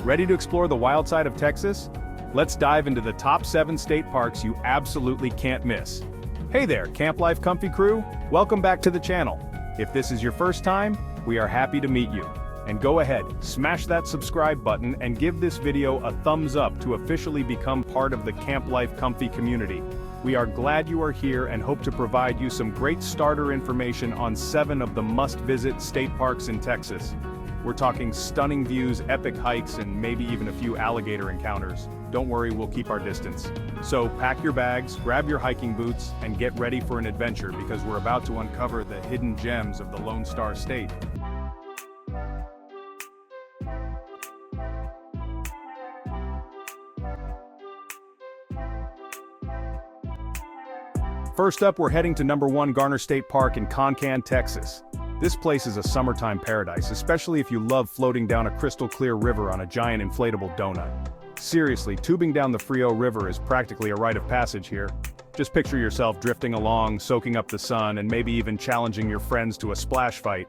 Ready to explore the wild side of Texas? Let's dive into the top 7 state parks you absolutely can't miss. Hey there, Camp Life Comfy crew! Welcome back to the channel. If this is your first time, we are happy to meet you. And go ahead, smash that subscribe button and give this video a thumbs up to officially become part of the Camp Life Comfy community. We are glad you are here and hope to provide you some great starter information on 7 of the must-visit state parks in Texas. We're talking stunning views, epic hikes, and maybe even a few alligator encounters. Don't worry, we'll keep our distance. So pack your bags, grab your hiking boots, and get ready for an adventure because we're about to uncover the hidden gems of the Lone Star State. First up, we're heading to number 1 Garner State Park in Concan, Texas. This place is a summertime paradise, especially if you love floating down a crystal clear river on a giant inflatable donut. Seriously, tubing down the Frio River is practically a rite of passage here. Just picture yourself drifting along, soaking up the sun, and maybe even challenging your friends to a splash fight.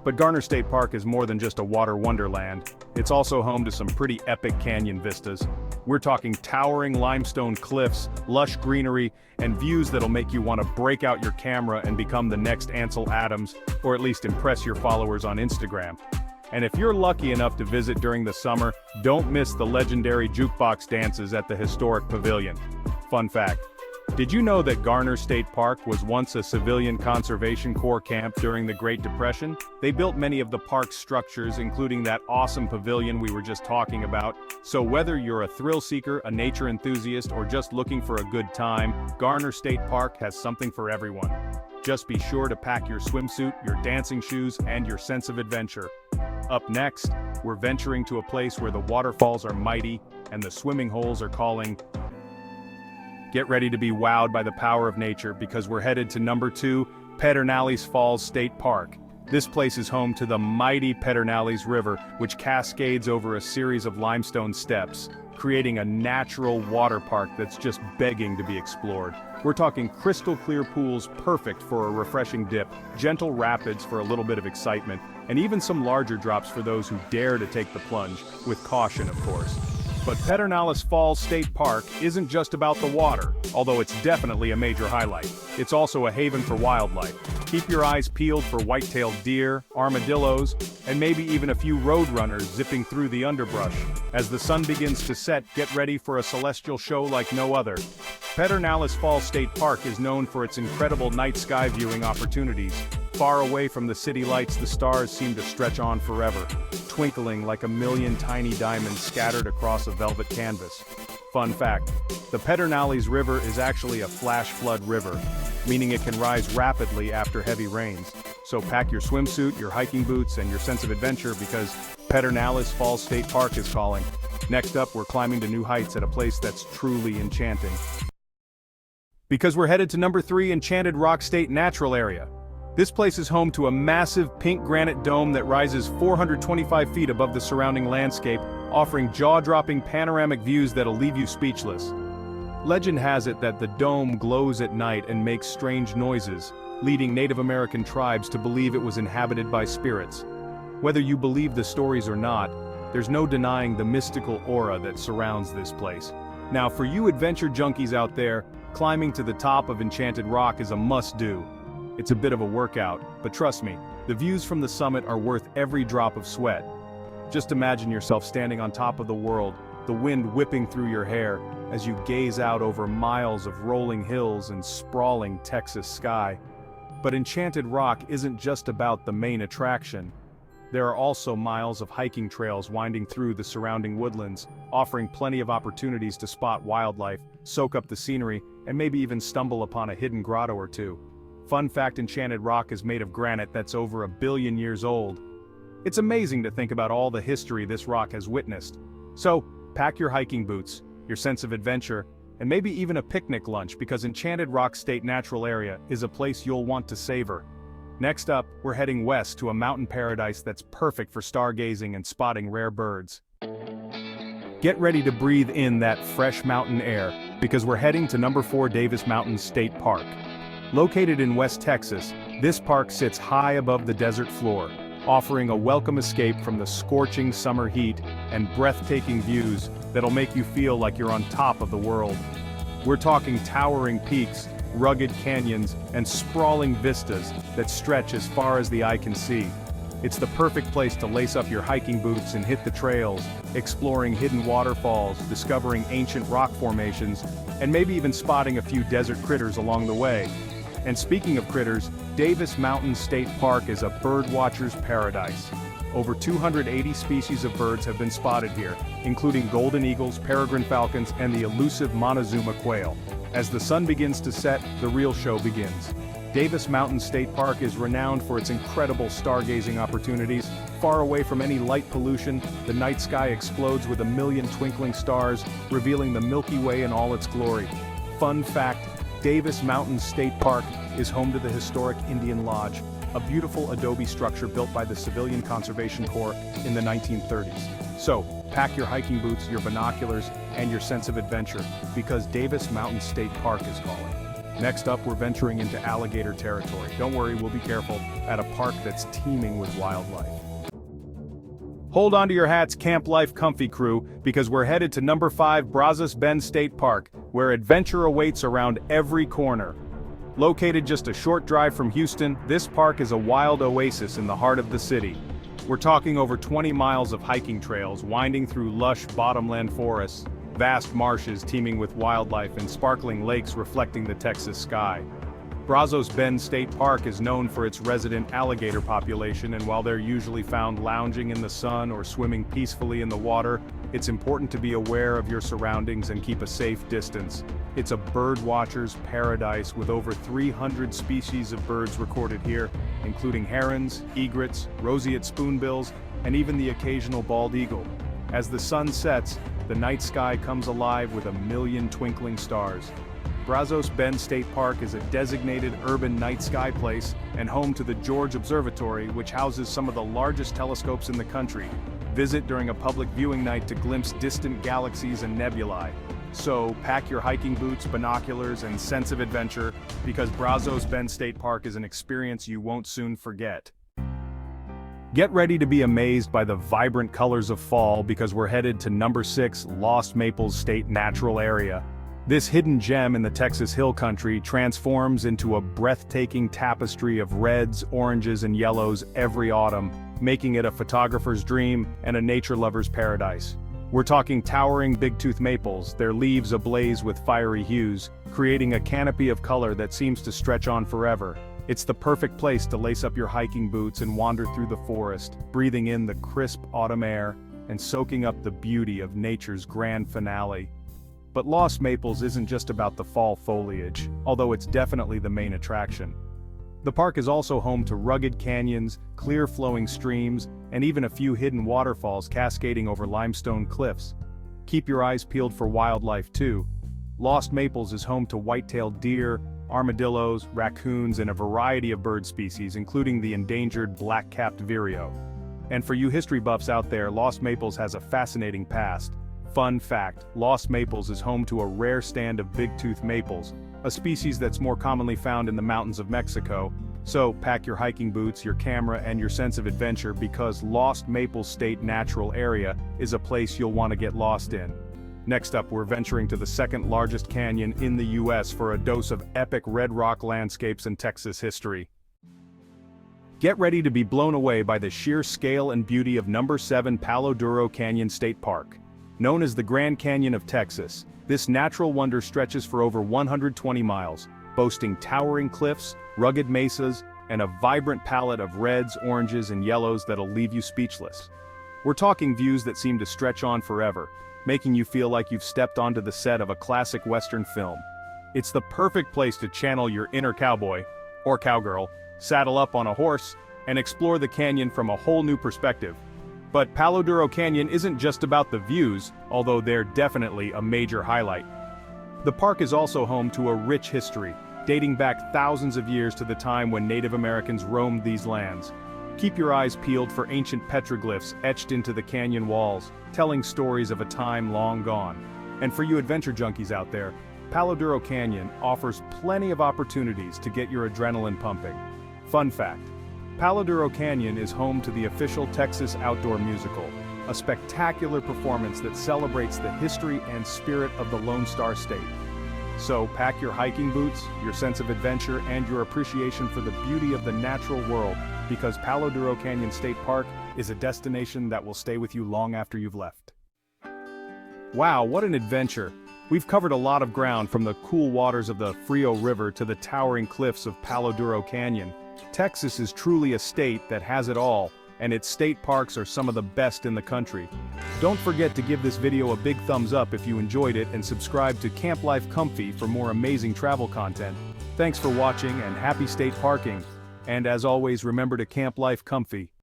But Garner State Park is more than just a water wonderland. It's also home to some pretty epic canyon vistas. We're talking towering limestone cliffs, lush greenery, and views that'll make you want to break out your camera and become the next Ansel Adams, or at least impress your followers on Instagram. And if you're lucky enough to visit during the summer, don't miss the legendary jukebox dances at the historic pavilion. Fun fact: did you know that Garner State Park was once a civilian conservation corps camp during the Great Depression? They built many of the park's structures, including that awesome pavilion we were just talking about. So whether you're a thrill seeker, a nature enthusiast, or just looking for a good time, Garner State Park has something for everyone. Just be sure to pack your swimsuit, your dancing shoes, and your sense of adventure. Up next, we're venturing to a place where the waterfalls are mighty and the swimming holes are calling. Get ready to be wowed by the power of nature because we're headed to number 2, Pedernales Falls State Park. This place is home to the mighty Pedernales River, which cascades over a series of limestone steps, creating a natural water park that's just begging to be explored. We're talking crystal clear pools perfect for a refreshing dip, gentle rapids for a little bit of excitement, and even some larger drops for those who dare to take the plunge, with caution of course. But Pedernales Falls State Park isn't just about the water, although it's definitely a major highlight. It's also a haven for wildlife. Keep your eyes peeled for white-tailed deer, armadillos, and maybe even a few roadrunners zipping through the underbrush. As the sun begins to set, get ready for a celestial show like no other. Pedernales Falls State Park is known for its incredible night sky viewing opportunities. Far away from the city lights, the stars seem to stretch on forever, twinkling like a million tiny diamonds scattered across a velvet canvas. Fun fact: the Pedernales River is actually a flash flood river, meaning it can rise rapidly after heavy rains. So pack your swimsuit, your hiking boots, and your sense of adventure because Pedernales Falls State Park is calling. Next up, we're climbing to new heights at a place that's truly enchanting. Because we're headed to number 3, Enchanted Rock State Natural Area. This place is home to a massive pink granite dome that rises 425 feet above the surrounding landscape, offering jaw-dropping panoramic views that'll leave you speechless. Legend has it that the dome glows at night and makes strange noises, leading Native American tribes to believe it was inhabited by spirits. Whether you believe the stories or not, there's no denying the mystical aura that surrounds this place. Now, for you adventure junkies out there, climbing to the top of Enchanted Rock is a must-do. It's a bit of a workout, but trust me, the views from the summit are worth every drop of sweat. Just imagine yourself standing on top of the world, the wind whipping through your hair, as you gaze out over miles of rolling hills and sprawling Texas sky. But Enchanted Rock isn't just about the main attraction. There are also miles of hiking trails winding through the surrounding woodlands, offering plenty of opportunities to spot wildlife, soak up the scenery, and maybe even stumble upon a hidden grotto or two. Fun fact: Enchanted Rock is made of granite that's over 1 billion years old. It's amazing to think about all the history this rock has witnessed. So, pack your hiking boots, your sense of adventure, and maybe even a picnic lunch because Enchanted Rock State Natural Area is a place you'll want to savor. Next up, we're heading west to a mountain paradise that's perfect for stargazing and spotting rare birds. Get ready to breathe in that fresh mountain air because we're heading to number 4 Davis Mountain State Park. Located in West Texas, this park sits high above the desert floor, offering a welcome escape from the scorching summer heat and breathtaking views that'll make you feel like you're on top of the world. We're talking towering peaks, rugged canyons, and sprawling vistas that stretch as far as the eye can see. It's the perfect place to lace up your hiking boots and hit the trails, exploring hidden waterfalls, discovering ancient rock formations, and maybe even spotting a few desert critters along the way. And speaking of critters, Davis Mountain State Park is a birdwatcher's paradise. Over 280 species of birds have been spotted here, including golden eagles, peregrine falcons, and the elusive Montezuma quail. As the sun begins to set, the real show begins. Davis Mountain State Park is renowned for its incredible stargazing opportunities. Far away from any light pollution, the night sky explodes with a million twinkling stars, revealing the Milky Way in all its glory. Fun fact, Davis Mountain State Park is home to the historic Indian Lodge, a beautiful adobe structure built by the Civilian Conservation Corps in the 1930s. So, pack your hiking boots, your binoculars, and your sense of adventure, because Davis Mountain State Park is calling. Next up, we're venturing into alligator territory. Don't worry, we'll be careful, at a park that's teeming with wildlife. Hold on to your hats, CampLifeComfy crew, because we're headed to number 5 Brazos Bend State Park, where adventure awaits around every corner. Located just a short drive from Houston, this park is a wild oasis in the heart of the city. We're talking over 20 miles of hiking trails winding through lush bottomland forests, vast marshes teeming with wildlife, and sparkling lakes reflecting the Texas sky. Brazos Bend State Park is known for its resident alligator population, and while they're usually found lounging in the sun or swimming peacefully in the water, it's important to be aware of your surroundings and keep a safe distance. It's a birdwatcher's paradise with over 300 species of birds recorded here, including herons, egrets, roseate spoonbills, and even the occasional bald eagle. As the sun sets, the night sky comes alive with a million twinkling stars. Brazos Bend State Park is a designated urban night sky place and home to the George Observatory, which houses some of the largest telescopes in the country. Visit during a public viewing night to glimpse distant galaxies and nebulae. So, pack your hiking boots, binoculars, and sense of adventure, because Brazos Bend State Park is an experience you won't soon forget. Get ready to be amazed by the vibrant colors of fall, because we're headed to number 6 Lost Maples State Natural Area. This hidden gem in the Texas Hill Country transforms into a breathtaking tapestry of reds, oranges, and yellows every autumn, making it a photographer's dream and a nature lover's paradise. We're talking towering bigtooth maples, their leaves ablaze with fiery hues, creating a canopy of color that seems to stretch on forever. It's the perfect place to lace up your hiking boots and wander through the forest, breathing in the crisp autumn air and soaking up the beauty of nature's grand finale. But Lost Maples isn't just about the fall foliage, although it's definitely the main attraction. The park is also home to rugged canyons, clear flowing streams, and even a few hidden waterfalls cascading over limestone cliffs. Keep your eyes peeled for wildlife too. Lost Maples is home to white-tailed deer, armadillos, raccoons, and a variety of bird species, including the endangered black-capped vireo. And for you history buffs out there, Lost Maples has a fascinating past. Fun fact, Lost Maples is home to a rare stand of bigtooth maples, a species that's more commonly found in the mountains of Mexico. So, pack your hiking boots, your camera, and your sense of adventure, because Lost Maples State Natural Area is a place you'll want to get lost in. Next up, we're venturing to the second largest canyon in the US for a dose of epic red rock landscapes and Texas history. Get ready to be blown away by the sheer scale and beauty of number 7 Palo Duro Canyon State Park. Known as the Grand Canyon of Texas, this natural wonder stretches for over 120 miles, boasting towering cliffs, rugged mesas, and a vibrant palette of reds, oranges, and yellows that'll leave you speechless. We're talking views that seem to stretch on forever, making you feel like you've stepped onto the set of a classic Western film. It's the perfect place to channel your inner cowboy, or cowgirl, saddle up on a horse, and explore the canyon from a whole new perspective. But Palo Duro Canyon isn't just about the views, although they're definitely a major highlight. The park is also home to a rich history, dating back thousands of years to the time when Native Americans roamed these lands. Keep your eyes peeled for ancient petroglyphs etched into the canyon walls, telling stories of a time long gone. And for you adventure junkies out there, Palo Duro Canyon offers plenty of opportunities to get your adrenaline pumping. Fun fact, Palo Duro Canyon is home to the official Texas Outdoor Musical, a spectacular performance that celebrates the history and spirit of the Lone Star State. So pack your hiking boots, your sense of adventure, and your appreciation for the beauty of the natural world, because Palo Duro Canyon State Park is a destination that will stay with you long after you've left. Wow, what an adventure! We've covered a lot of ground, from the cool waters of the Frio River to the towering cliffs of Palo Duro Canyon. Texas is truly a state that has it all, and its state parks are some of the best in the country. Don't forget to give this video a big thumbs up if you enjoyed it, and subscribe to Camp Life Comfy for more amazing travel content. Thanks for watching, and happy state parking. And as always, remember to Camp Life Comfy.